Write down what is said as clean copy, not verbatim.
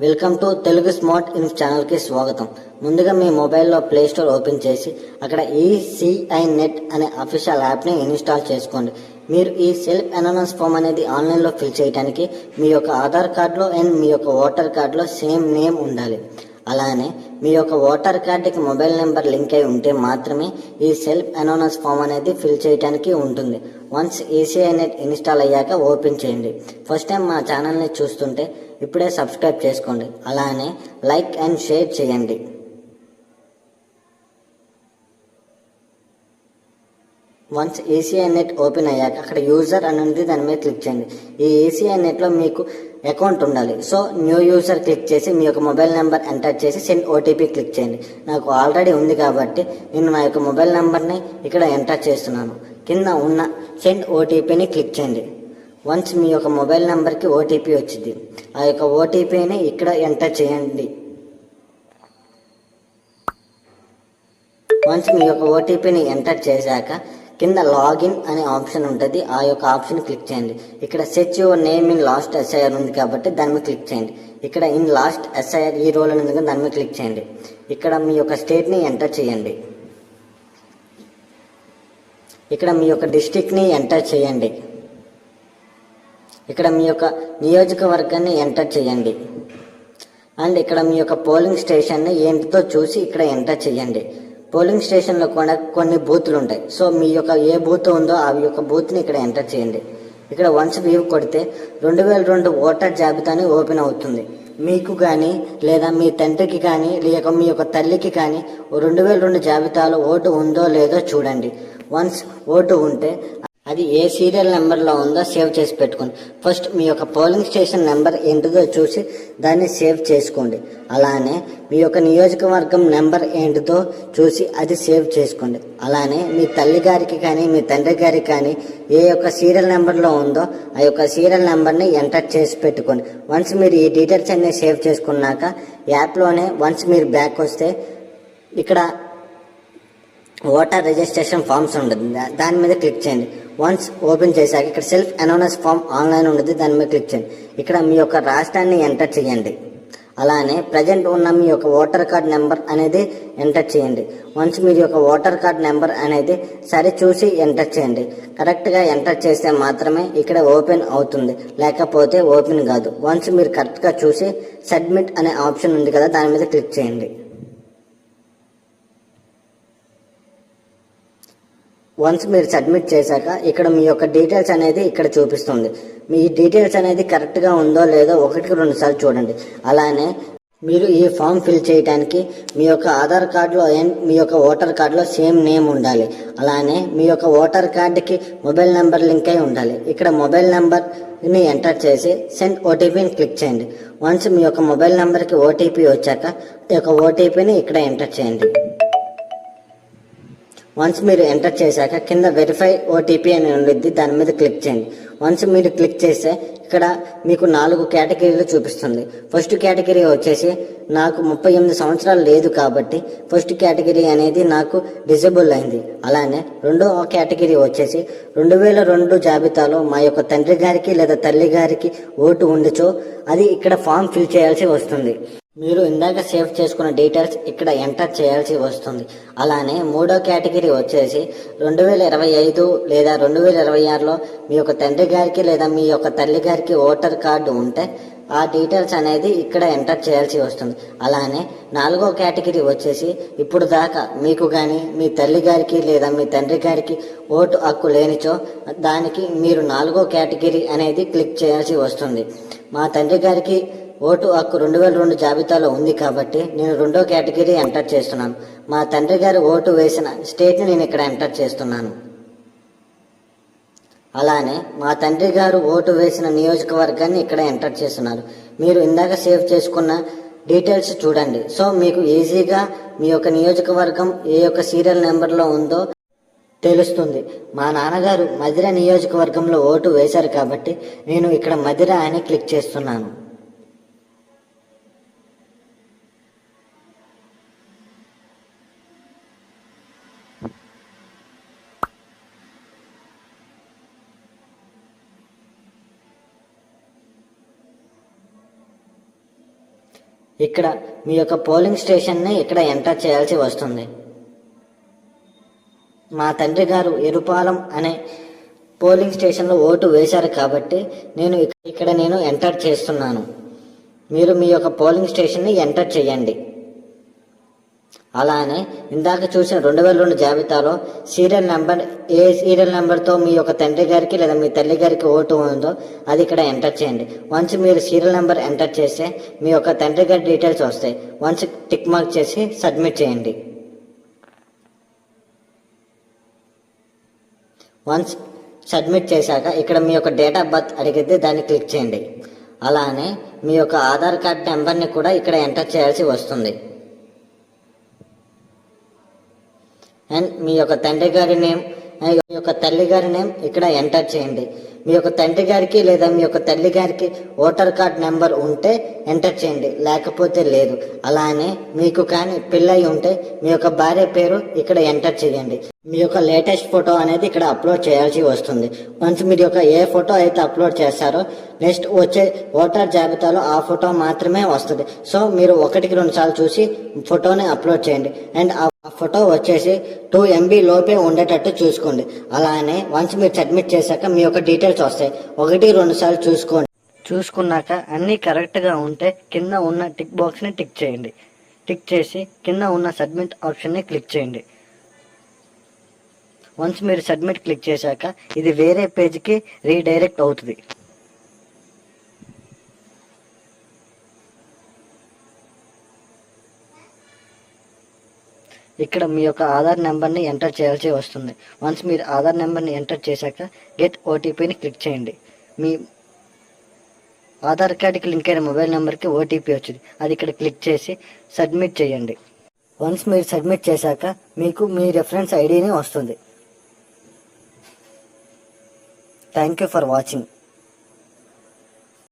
Welcome to Telugu smart ఇన్ఫ్ ఛానల్కి స్వాగతం. ముందుగా మీ మొబైల్లో ప్లే స్టోర్ ఓపెన్ చేసి అక్కడ ఈసీఐ నెట్ అనే అఫీషియల్ యాప్ని ఇన్స్టాల్ చేసుకోండి. మీరు ఈ సెల్ఫ్ అనౌన్స్ ఫామ్ అనేది ఆన్లైన్లో ఫిల్ చేయడానికి మీ యొక్క ఆధార్ కార్డులో అండ్ మీ యొక్క ఓటర్ కార్డులో సేమ్ నేమ్ ఉండాలి. అలానే మీ యొక్క ఓటర్ కార్డుకి మొబైల్ నెంబర్ లింక్ అయి ఉంటే మాత్రమే ఈ సెల్ఫ్ అనౌన్స్ ఫామ్ అనేది ఫిల్ చేయడానికి ఉంటుంది. వన్స్ ఈసీఐ నెట్ ఇన్స్టాల్ అయ్యాక ఓపెన్ చేయండి. ఫస్ట్ టైం మా ఛానల్ని చూస్తుంటే ఇప్పుడే సబ్స్క్రైబ్ చేసుకోండి. అలానే లైక్ అండ్ షేర్ చేయండి. వన్స్ ఈసీఐ నెట్ ఓపెన్ అయ్యాక అక్కడ యూజర్ అని ఉంది, దాని మీద క్లిక్ చేయండి. ఈ ఈసీఐ నెట్లో మీకు అకౌంట్ ఉండాలి. సో న్యూ యూజర్ క్లిక్ చేసి మీ యొక్క మొబైల్ నెంబర్ ఎంటర్ చేసి సెండ్ ఓటీపీ క్లిక్ చేయండి. నాకు ఆల్రెడీ ఉంది కాబట్టి నేను నా యొక్క మొబైల్ నెంబర్ని ఇక్కడ ఎంటర్ చేస్తున్నాను. కింద ఉన్న సెండ్ ఓటీపీని క్లిక్ చేయండి. వన్స్ మీ యొక్క మొబైల్ నెంబర్కి ఓటీపీ వచ్చింది. ఆ యొక్క ఓటీపీని ఇక్కడ ఎంటర్ చేయండి. వన్స్ మీ యొక్క ఓటీపీని ఎంటర్ చేశాక కింద లాగిన్ అనే ఆప్షన్ ఉంటుంది. ఆ యొక్క ఆప్షన్ క్లిక్ చేయండి. ఇక్కడ search your name in last SIR ఉంది కాబట్టి దాని మీద క్లిక్ చేయండి. ఇక్కడ ఇన్ లాస్ట్ ఎస్ఐఆర్ ఈ రోల్ ఉంది దాని మీద క్లిక్ చేయండి. ఇక్కడ మీ యొక్క స్టేట్ని ఎంటర్ చేయండి. ఇక్కడ మీ యొక్క డిస్ట్రిక్ట్ని ఎంటర్ చేయండి. ఇక్కడ మీ యొక్క నియోజకవర్గాన్ని ఎంటర్ చేయండి. అండ్ ఇక్కడ మీ యొక్క పోలింగ్ స్టేషన్ని ఏంటితో చూసి ఇక్కడ ఎంటర్ చేయండి. పోలింగ్ స్టేషన్లో కూడా కొన్ని బూత్లు ఉంటాయి. సో మీ యొక్క ఏ బూత్ ఉందో ఆ యొక్క బూత్ని ఇక్కడ ఎంటర్ చేయండి. ఇక్కడ వన్స్ వ్యూ కొడితే 2002 ఓటర్ జాబితాని ఓపెన్ అవుతుంది. మీకు కానీ లేదా మీ తండ్రికి కానీ లేక మీ యొక్క తల్లికి కానీ 2002 జాబితాలో ఓటు ఉందో లేదో చూడండి. వన్స్ ఓటు ఉంటే అది ఏ సీరియల్ నెంబర్లో ఉందో సేవ్ చేసి పెట్టుకోండి. ఫస్ట్ మీ యొక్క పోలింగ్ స్టేషన్ నెంబర్ ఏంటిదో చూసి దాన్ని సేవ్ చేసుకోండి. అలానే మీ యొక్క నియోజకవర్గం నెంబర్ ఏంటిదో చూసి అది సేవ్ చేసుకోండి. అలానే మీ తల్లి గారికి కానీ మీ తండ్రి గారికి కానీ ఏ యొక్క సీరియల్ నెంబర్లో ఉందో ఆ యొక్క సీరియల్ నెంబర్ని ఎంటర్ చేసి పెట్టుకోండి. వన్స్ మీరు ఈ డీటెయిల్స్ అన్ని సేవ్ చేసుకున్నాక యాప్లోనే వన్స్ మీరు బ్యాక్ వస్తే ఇక్కడ ఓటర్ రిజిస్ట్రేషన్ ఫామ్స్ ఉంటుంది, దాని మీద క్లిక్ చేయండి. వన్స్ ఓపెన్ చేశాక ఇక్కడ సెల్ఫ్ అనౌన్స్ ఫామ్ ఆన్లైన్ ఉంటుంది, దాని మీద క్లిక్ చేయండి. ఇక్కడ మీ యొక్క రాష్ట్రాన్ని ఎంటర్ చేయండి. అలానే ప్రజెంట్ ఉన్న మీ యొక్క ఓటర్ కార్డ్ నెంబర్ అనేది ఎంటర్ చేయండి. వన్స్ మీ యొక్క ఓటర్ కార్డ్ నెంబర్ అనేది సరి చూసి ఎంటర్ చేయండి. కరెక్ట్గా ఎంటర్ చేస్తే మాత్రమే ఇక్కడ ఓపెన్ అవుతుంది, లేకపోతే ఓపెన్ కాదు. వన్స్ మీరు కరెక్ట్గా చూసి సబ్మిట్ అనే ఆప్షన్ ఉంది కదా, దాని మీద క్లిక్ చేయండి. వన్స్ మీరు సబ్మిట్ చేశాక ఇక్కడ మీ యొక్క డీటెయిల్స్ అనేది ఇక్కడ చూపిస్తుంది. మీ డీటెయిల్స్ అనేది కరెక్ట్గా ఉందో లేదో 1-2 సార్లు చూడండి. అలానే మీరు ఈ ఫామ్ ఫిల్ చేయడానికి మీ యొక్క ఆధార్ కార్డులో అండ్ మీ యొక్క ఓటర్ కార్డులో సేమ్ నేమ్ ఉండాలి. అలానే మీ యొక్క ఓటర్ కార్డుకి మొబైల్ నెంబర్ లింక్ అయి ఉండాలి. ఇక్కడ మొబైల్ నెంబర్ని ఎంటర్ చేసి సెండ్ ఓటీపీని క్లిక్ చేయండి. వన్స్ మీ యొక్క మొబైల్ నెంబర్కి ఓటీపీ వచ్చాక ఈ యొక్క ఓటీపీని ఇక్కడ ఎంటర్ చేయండి. వన్స్ మీరు ఎంటర్ చేశాక కింద వెరిఫై ఓటీపీ అని ఉంటుంది, దాని మీద క్లిక్ చేయండి. వన్స్ మీరు క్లిక్ చేస్తే ఇక్కడ మీకు 4 కేటగిరీలు చూపిస్తుంది. ఫస్ట్ కేటగిరీ వచ్చేసి నాకు 38 సంవత్సరాలు లేదు కాబట్టి ఫస్ట్ కేటగిరీ అనేది నాకు డిజేబుల్ అయింది. అలానే రెండవ కేటగిరీ వచ్చేసి 2002 జాబితాలో మా యొక్క తండ్రి గారికి లేదా తల్లి గారికి ఓటు ఉండొచ్చో అది ఇక్కడ ఫామ్ ఫిల్ చేయాల్సి వస్తుంది. మీరు ఇందాక సేవ్ చేసుకున్న డీటెయిల్స్ ఇక్కడ ఎంటర్ చేయాల్సి వస్తుంది. అలానే మూడో కేటగిరీ వచ్చేసి 2025 లేదా 2026లో మీ యొక్క తండ్రి గారికి లేదా మీ యొక్క తల్లి గారికి ఓటర్ కార్డు ఉంటే ఆ డీటెయిల్స్ అనేది ఇక్కడ ఎంటర్ చేయాల్సి వస్తుంది. అలానే 4వ కేటగిరీ వచ్చేసి ఇప్పుడు దాకా మీకు కానీ మీ తల్లి గారికి లేదా మీ తండ్రి గారికి ఓటు హక్కు లేనిచో దానికి మీరు 4వ కేటగిరీ అనేది క్లిక్ చేయాల్సి వస్తుంది. మా తండ్రి గారికి ఓటు హక్కు 2002 జాబితాలో ఉంది కాబట్టి నేను 2వ కేటగిరీ ఎంటర్ చేస్తున్నాను. మా తండ్రి గారు ఓటు వేసిన స్టేట్ని నేను ఇక్కడ ఎంటర్ చేస్తున్నాను. అలానే మా తండ్రి గారు ఓటు వేసిన నియోజకవర్గాన్ని ఇక్కడ ఎంటర్ చేస్తున్నారు. మీరు ఇందాక సేవ్ చేసుకున్న డీటెయిల్స్ చూడండి. సో మీకు ఈజీగా మీ యొక్క నియోజకవర్గం ఏ యొక్క సీరియల్ నెంబర్లో ఉందో తెలుస్తుంది. మా నాన్నగారు మధిర నియోజకవర్గంలో ఓటు వేశారు కాబట్టి నేను ఇక్కడ మధిర అని క్లిక్ చేస్తున్నాను. ఇక్కడ మీ యొక్క పోలింగ్ స్టేషన్ని ఇక్కడ ఎంటర్ చేయాల్సి వస్తుంది. మా తండ్రి గారు ఎరుపాలెం అనే పోలింగ్ స్టేషన్లో ఓటు వేశారు కాబట్టి ఇక్కడ నేను ఎంటర్ చేస్తున్నాను. మీరు మీ యొక్క పోలింగ్ స్టేషన్ని ఎంటర్ చేయండి. అలానే ఇందాక చూసిన 2002 జాబితాలో సీరియల్ నెంబర్, ఏ సీరియల్ నెంబర్తో మీ యొక్క తండ్రి గారికి లేదా మీ తల్లి గారికి ఓటు ఉందో అది ఇక్కడ ఎంటర్ చేయండి. వన్స్ మీరు సీరియల్ నెంబర్ ఎంటర్ చేస్తే మీ యొక్క తండ్రి గారి డీటెయిల్స్ వస్తాయి. వన్స్ టిక్ మార్క్ చేసి సబ్మిట్ చేయండి. వన్స్ సబ్మిట్ చేశాక ఇక్కడ మీ యొక్క డేట్ ఆఫ్ బర్త్ అడిగితే దాన్ని క్లిక్ చేయండి. అలానే మీ యొక్క ఆధార్ కార్డ్ నెంబర్ని కూడా ఇక్కడ ఎంటర్ చేయాల్సి వస్తుంది. అండ్ మీ యొక్క తండ్రి గారి నేమ్, మీ యొక్క తల్లి గారి నేమ్ ఇక్కడ ఎంటర్ చేయండి. మీ యొక్క తండ్రి గారికి లేదా మీ యొక్క తల్లి గారికి ఓటర్ కార్డ్ నెంబర్ ఉంటే ఎంటర్ చేయండి, లేకపోతే లేదు. అలానే మీకు కానీ పెళ్ళై ఉంటే మీ యొక్క భార్య పేరు ఇక్కడ ఎంటర్ చేయండి. మీ యొక్క లేటెస్ట్ ఫోటో అనేది ఇక్కడ అప్లోడ్ చేయాల్సి వస్తుంది. వన్స్ మీరు యొక్క ఏ ఫోటో అయితే అప్లోడ్ చేస్తారో నెక్స్ట్ వచ్చే ఓటర్ జాబితాలో ఆ ఫోటో మాత్రమే వస్తుంది. సో మీరు 1-2 సార్లు చూసి ఫోటోని అప్లోడ్ చేయండి. అండ్ ఆ ఫోటో వచ్చేసి 2 MB లోపే ఉండేటట్టు చూసుకోండి. అలానే వన్స్ మీరు సబ్మిట్ చేశాక మీ యొక్క డీటెయిల్స్ వస్తాయి. 1-2 సార్లు చూసుకోండి. చూసుకున్నాక అన్నీ కరెక్ట్గా ఉంటే కింద ఉన్న టిక్ బాక్స్ని టిక్ చేయండి. టిక్ చేసి కింద ఉన్న సబ్మిట్ ఆప్షన్ని క్లిక్ చేయండి. వన్స్ మీరు సబ్మిట్ క్లిక్ చేశాక ఇది వేరే పేజ్కి రీడైరెక్ట్ అవుతుంది. ఇక్కడ మీ యొక్క ఆధార్ నెంబర్ని ఎంటర్ చేయాల్సి వస్తుంది. వన్స్ మీరు ఆధార్ నెంబర్ని ఎంటర్ చేశాక గెట్ ఓటీపీని క్లిక్ చేయండి. మీ ఆధార్ కార్డుకి లింక్ అయిన మొబైల్ నెంబర్కి ఓటీపీ వచ్చింది, అది ఇక్కడ క్లిక్ చేసి సబ్మిట్ చేయండి. వన్స్ మీరు సబ్మిట్ చేశాక మీకు మీ రెఫరెన్స్ ఐడిని వస్తుంది. Thank you for watching.